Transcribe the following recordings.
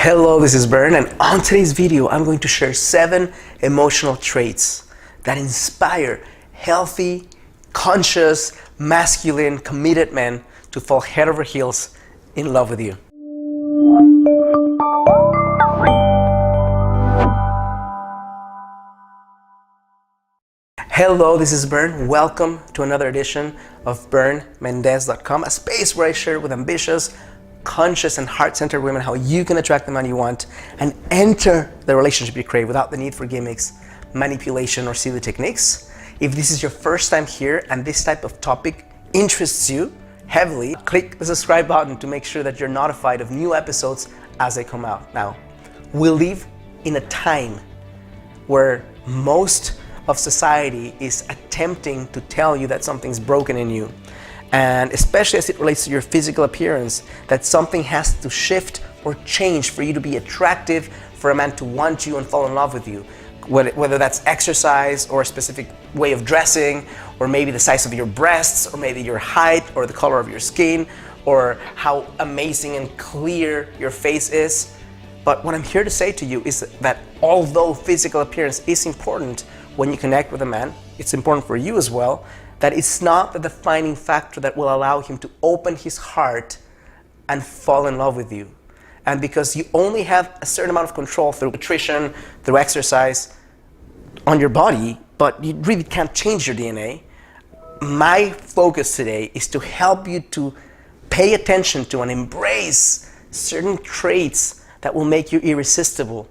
Hello, this is Bern, and on today's video, I'm going to share 7 emotional traits that inspire healthy, conscious, masculine, committed men to fall head over heels in love with you. Hello, this is Bern. Welcome to another edition of BernMendez.com, a space where I share with ambitious, conscious and heart-centered women how you can attract the man you want and enter the relationship you crave without the need for gimmicks, manipulation, or silly techniques. If this is your first time here and this type of topic interests you heavily, click the subscribe button to make sure that you're notified of new episodes as they come out. Now, we live in a time where most of society is attempting to tell you that something's broken in you. And especially as it relates to your physical appearance, that something has to shift or change for you to be attractive, for a man to want you and fall in love with you. Whether that's exercise or a specific way of dressing, or maybe the size of your breasts, or maybe your height, or the color of your skin, or how amazing and clear your face is. But what I'm here to say to you is that although physical appearance is important when you connect with a man, it's important for you as well, that it's not the defining factor that will allow him to open his heart and fall in love with you. And because you only have a certain amount of control through nutrition, through exercise on your body, but you really can't change your DNA, my focus today is to help you to pay attention to and embrace certain traits that will make you irresistible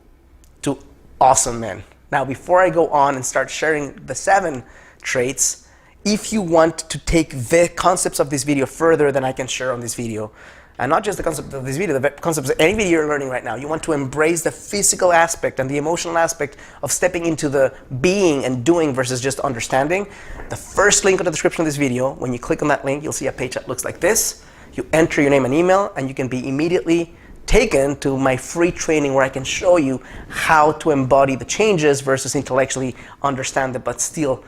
to awesome men. Now, before I go on and start sharing the 7 traits, if you want to take the concepts of this video further than I can share on this video, and not just the concept of this video, the concepts of any video you're learning right now, you want to embrace the physical aspect and the emotional aspect of stepping into the being and doing versus just understanding, the first link in the description of this video, when you click on that link, you'll see a page that looks like this. You enter your name and email, and you can be immediately taken to my free training where I can show you how to embody the changes versus intellectually understand it, but still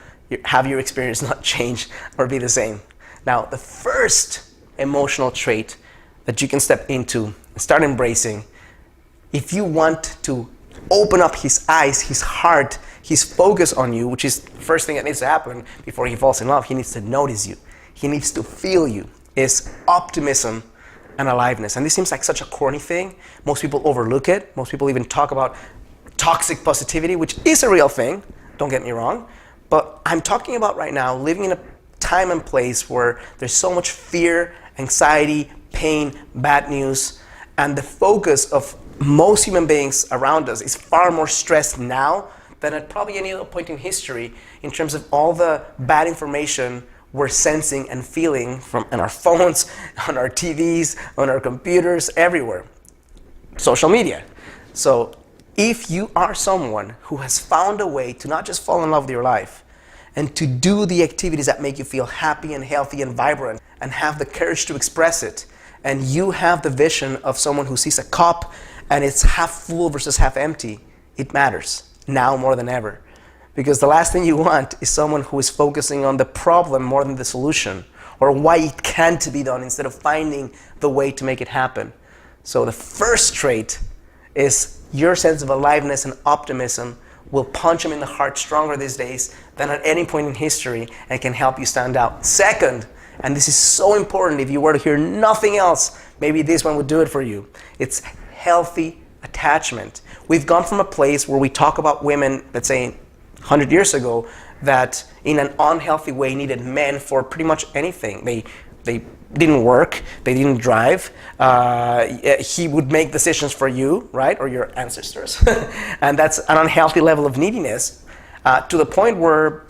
have your experience not change or be the same. Now, the first emotional trait that you can step into and start embracing, if you want to open up his eyes, his heart, his focus on you, which is the first thing that needs to happen before he falls in love, he needs to notice you. He needs to feel you, is optimism and aliveness. And this seems like such a corny thing. Most people overlook it. Most people even talk about toxic positivity, which is a real thing, don't get me wrong. But I'm talking about right now living in a time and place where there's so much fear, anxiety, pain, bad news, and the focus of most human beings around us is far more stressed now than at probably any other point in history in terms of all the bad information we're sensing and feeling from on our phones, on our TVs, on our computers, everywhere. Social media. So if you are someone who has found a way to not just fall in love with your life and to do the activities that make you feel happy and healthy and vibrant and have the courage to express it, and you have the vision of someone who sees a cup and it's half full versus half empty, it matters now more than ever. Because the last thing you want is someone who is focusing on the problem more than the solution, or why it can't be done instead of finding the way to make it happen. So the first trait is your sense of aliveness and optimism will punch him in the heart stronger these days than at any point in history and can help you stand out. Second, and this is so important, if you were to hear nothing else, maybe this one would do it for you. It's healthy attachment. We've gone from a place where we talk about women, let's say 100 years ago, that in an unhealthy way needed men for pretty much anything. They didn't work, they didn't drive, he would make decisions for you, right, or your ancestors. And that's an unhealthy level of neediness, to the point where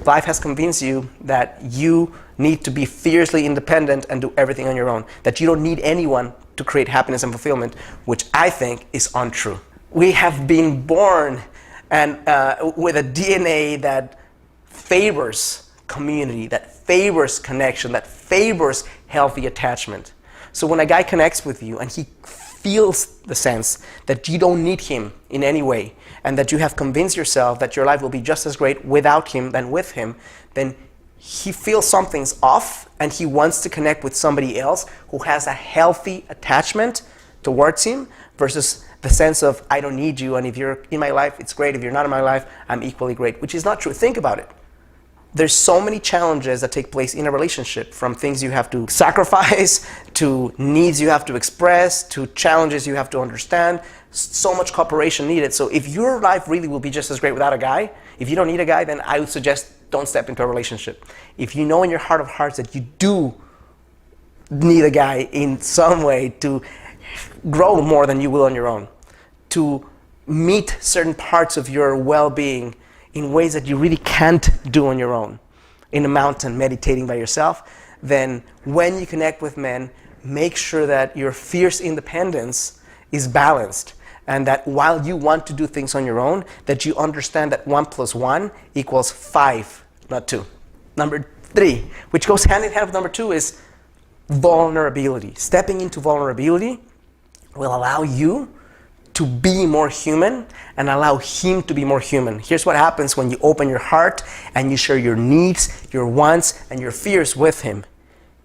life has convinced you that you need to be fiercely independent and do everything on your own, that you don't need anyone to create happiness and fulfillment, which I think is untrue. We have been born and with a DNA that favors community, that favors connection, that favors healthy attachment. So when a guy connects with you and he feels the sense that you don't need him in any way, and that you have convinced yourself that your life will be just as great without him than with him, then he feels something's off and he wants to connect with somebody else who has a healthy attachment towards him versus the sense of I don't need you, and if you're in my life, it's great. If you're not in my life, I'm equally great, which is not true. Think about it. There's so many challenges that take place in a relationship, from things you have to sacrifice, to needs you have to express, to challenges you have to understand. So much cooperation needed. So if your life really will be just as great without a guy, if you don't need a guy, then I would suggest don't step into a relationship. If you know in your heart of hearts that you do need a guy in some way to grow more than you will on your own, to meet certain parts of your well-being in ways that you really can't do on your own, in a mountain meditating by yourself, then when you connect with men, make sure that your fierce independence is balanced, and that while you want to do things on your own, that you understand that 1 + 1 = 5, not 2. Number 3, which goes hand in hand with number 2, is vulnerability. Stepping into vulnerability will allow you to be more human and allow him to be more human. Here's what happens when you open your heart and you share your needs, your wants, and your fears with him.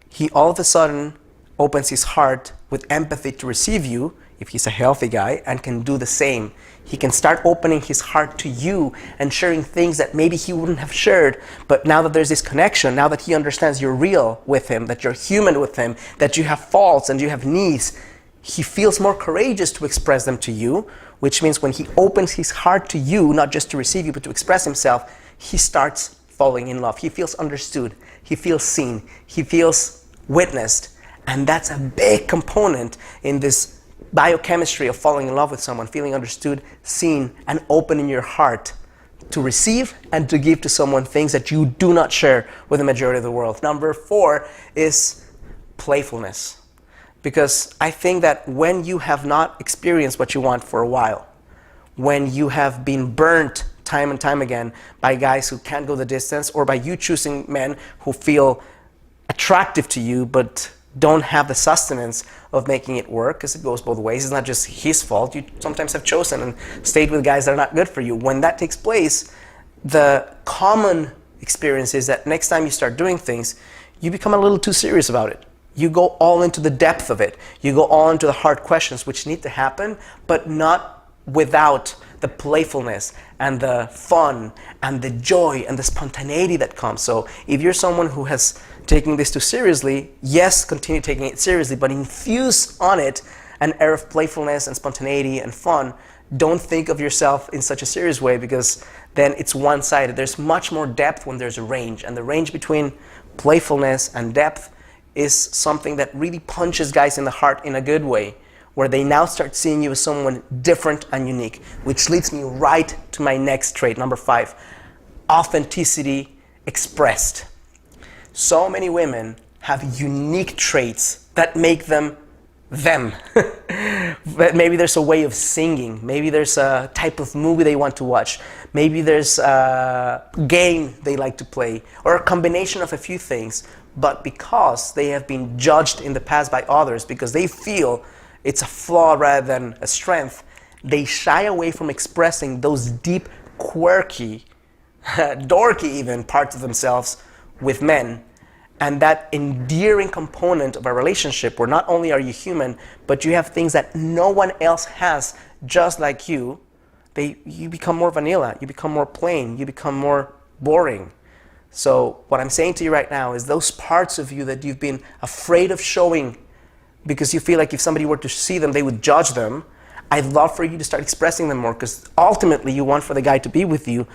He all of a sudden opens his heart with empathy to receive you, if he's a healthy guy, and can do the same. He can start opening his heart to you and sharing things that maybe he wouldn't have shared, but now that there's this connection, now that he understands you're real with him, that you're human with him, that you have faults and you have needs, he feels more courageous to express them to you, which means when he opens his heart to you, not just to receive you, but to express himself, he starts falling in love. He feels understood. He feels seen. He feels witnessed. And that's a big component in this biochemistry of falling in love with someone, feeling understood, seen, and opening your heart to receive and to give to someone things that you do not share with the majority of the world. Number 4 is playfulness. Because I think that when you have not experienced what you want for a while, when you have been burnt time and time again by guys who can't go the distance, or by you choosing men who feel attractive to you but don't have the sustenance of making it work, because it goes both ways. It's not just his fault. You sometimes have chosen and stayed with guys that are not good for you. When that takes place, the common experience is that next time you start doing things, you become a little too serious about it. You go all into the depth of it. You go all into the hard questions, which need to happen, but not without the playfulness and the fun and the joy and the spontaneity that comes. So if you're someone who has taken this too seriously, yes, continue taking it seriously, but infuse on it an air of playfulness and spontaneity and fun. Don't think of yourself in such a serious way, because then it's one-sided. There's much more depth when there's a range, and the range between playfulness and depth is something that really punches guys in the heart in a good way, where they now start seeing you as someone different and unique, which leads me right to my next trait, number 5, authenticity expressed. So many women have unique traits that make them them. Maybe there's a way of singing, maybe there's a type of movie they want to watch, maybe there's a game they like to play, or a combination of a few things. But because they have been judged in the past by others, because they feel it's a flaw rather than a strength, they shy away from expressing those deep, quirky, dorky even parts of themselves with men. And that endearing component of a relationship, where not only are you human, but you have things that no one else has just like you, you become more vanilla, you become more plain, you become more boring. So what I'm saying to you right now is those parts of you that you've been afraid of showing because you feel like if somebody were to see them, they would judge them, I'd love for you to start expressing them more, because ultimately you want for the guy to be with you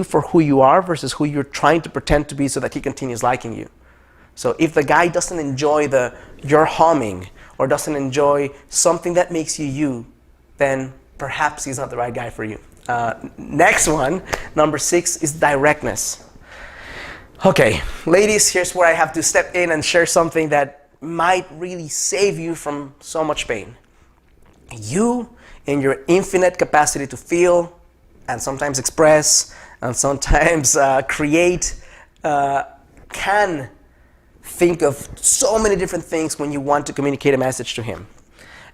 for who you are versus who you're trying to pretend to be so that he continues liking you. So if the guy doesn't enjoy your humming, or doesn't enjoy something that makes you you, then perhaps he's not the right guy for you. Next one, number 6, is directness. Okay, ladies, here's where I have to step in and share something that might really save you from so much pain. You, in your infinite capacity to feel, and sometimes express, and sometimes create, can think of so many different things when you want to communicate a message to him.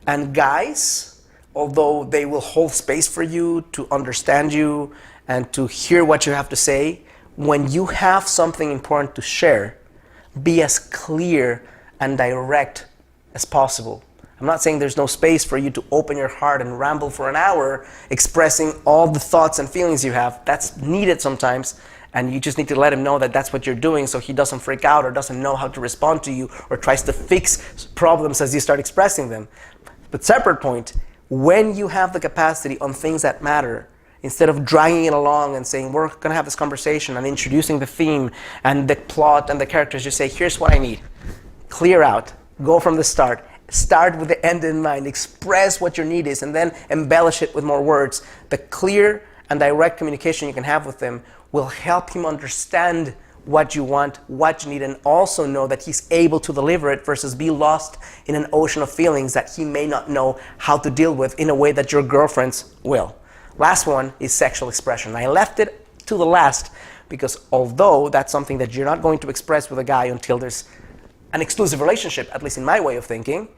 And guys, although they will hold space for you to understand you and to hear what you have to say, when you have something important to share, be as clear and direct as possible I'm not saying there's no space for you to open your heart and ramble for an hour expressing all the thoughts and feelings you have. That's needed sometimes, and you just need to let him know that that's what you're doing so he doesn't freak out or doesn't know how to respond to you or tries to fix problems as you start expressing them. But separate point, when you have the capacity on things that matter, instead of dragging it along and saying, we're going to have this conversation and introducing the theme and the plot and the characters, just say, here's what I need. Clear out. Go from the start. Start with the end in mind. Express what your need is and then embellish it with more words. The clear and direct communication you can have with him will help him understand what you want, what you need, and also know that he's able to deliver it versus be lost in an ocean of feelings that he may not know how to deal with in a way that your girlfriends will. Last one is sexual expression. I left it to the last because although that's something that you're not going to express with a guy until there's an exclusive relationship, at least in my way of thinking,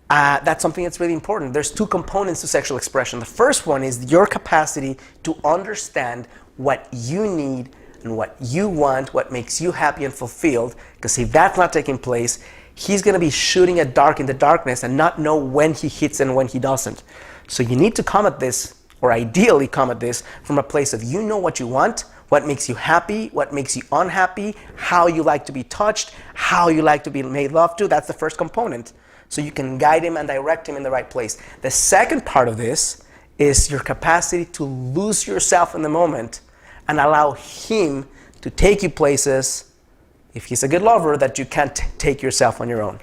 that's something that's really important. There's two components to sexual expression. The first one is your capacity to understand what you need and what you want, what makes you happy and fulfilled, because if that's not taking place, he's going to be shooting in the darkness and not know when he hits and when he doesn't. So you need to come at this, or ideally come at this, from a place of you know what you want, what makes you happy, what makes you unhappy, how you like to be touched, how you like to be made love to. That's the first component. So you can guide him and direct him in the right place. The second part of this is your capacity to lose yourself in the moment and allow him to take you places, if he's a good lover, that you can't take yourself on your own.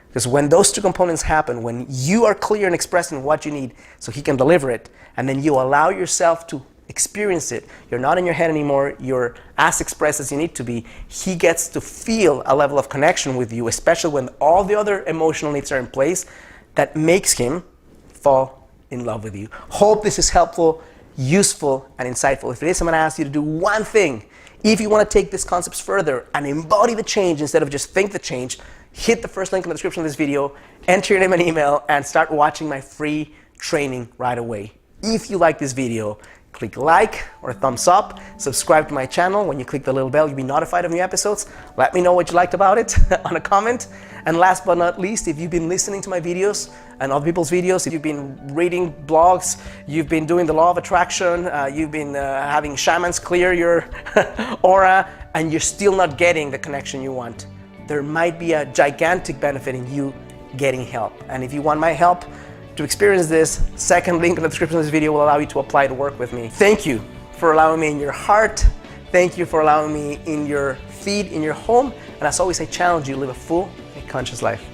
Because when those two components happen, when you are clear in expressing what you need so he can deliver it, and then you allow yourself to experience it, you're not in your head anymore, you're as expressed as you need to be, he gets to feel a level of connection with you, especially when all the other emotional needs are in place, that makes him fall in love with you. Hope this is helpful, useful, and insightful. If it is, I'm going to ask you to do one thing. If you want to take these concepts further and embody the change instead of just think the change, hit the first link in the description of this video, enter your name and email, and start watching my free training right away. If you like this video, click like or thumbs up, subscribe to my channel. When you click the little bell, you'll be notified of new episodes. Let me know what you liked about it on a comment. And last but not least, if you've been listening to my videos and other people's videos, if you've been reading blogs, you've been doing the law of attraction, you've been having shamans clear your aura, and you're still not getting the connection you want, there might be a gigantic benefit in you getting help. And if you want my help to experience this, second link in the description of this video will allow you to apply to work with me. Thank you for allowing me in your heart. Thank you for allowing me in your feed, in your home. And as always, I challenge you to live a full and conscious life.